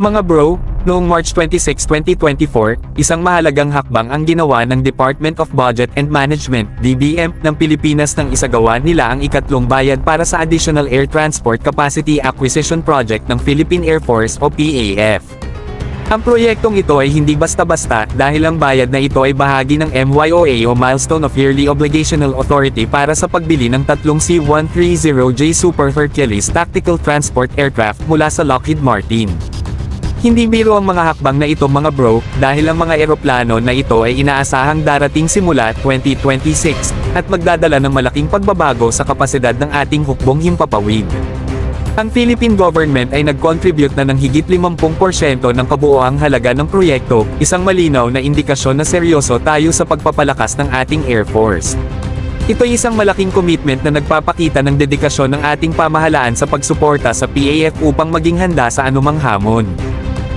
Mga bro, noong March 26, 2024, isang mahalagang hakbang ang ginawa ng Department of Budget and Management, DBM, ng Pilipinas nang isagawa nila ang ikatlong bayad para sa Additional Air Transport Capacity Acquisition Project ng Philippine Air Force o PAF. Ang proyektong ito ay hindi basta-basta dahil ang bayad na ito ay bahagi ng MYOA o Milestone of Yearly Obligational Authority para sa pagbili ng tatlong C-130J Super Hercules Tactical Transport Aircraft mula sa Lockheed Martin. Hindi biro ang mga hakbang na ito mga bro, dahil ang mga eroplano na ito ay inaasahang darating simula 2026, at magdadala ng malaking pagbabago sa kapasidad ng ating hukbong himpapawid. Ang Philippine government ay nag-contribute na ng higit 50% ng kabuoang halaga ng proyekto, isang malinaw na indikasyon na seryoso tayo sa pagpapalakas ng ating Air Force. Ito'y isang malaking commitment na nagpapakita ng dedikasyon ng ating pamahalaan sa pagsuporta sa PAF upang maging handa sa anumang hamon.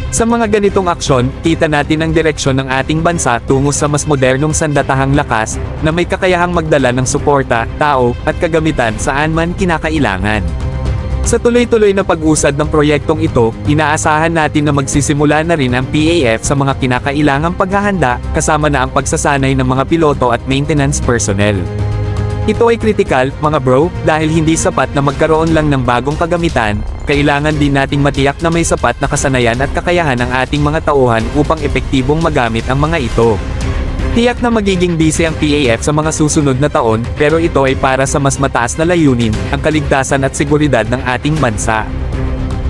Sa mga ganitong aksyon, kita natin ang direksyon ng ating bansa tungo sa mas modernong sandatahang lakas, na may kakayahang magdala ng suporta, tao, at kagamitan saan man kinakailangan. Sa tuloy-tuloy na pag-usad ng proyektong ito, inaasahan natin na magsisimula na rin ang PAF sa mga kinakailangang paghahanda, kasama na ang pagsasanay ng mga piloto at maintenance personnel. Ito ay kritikal, mga bro, dahil hindi sapat na magkaroon lang ng bagong kagamitan, kailangan din nating matiyak na may sapat na kasanayan at kakayahan ng ating mga tauhan upang epektibong magamit ang mga ito. Tiyak na magiging busy ang PAF sa mga susunod na taon, pero ito ay para sa mas mataas na layunin, ang kaligtasan at seguridad ng ating bansa.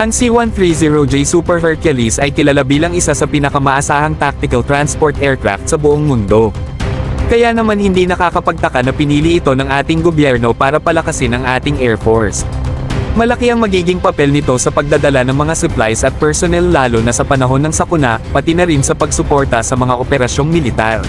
Ang C-130J Super Hercules ay kilala bilang isa sa pinakamaasahang tactical transport aircraft sa buong mundo. Kaya naman hindi nakakapagtaka na pinili ito ng ating gobyerno para palakasin ang ating Air Force. Malaki ang magiging papel nito sa pagdadala ng mga supplies at personnel lalo na sa panahon ng sakuna, pati na rin sa pagsuporta sa mga operasyong militar.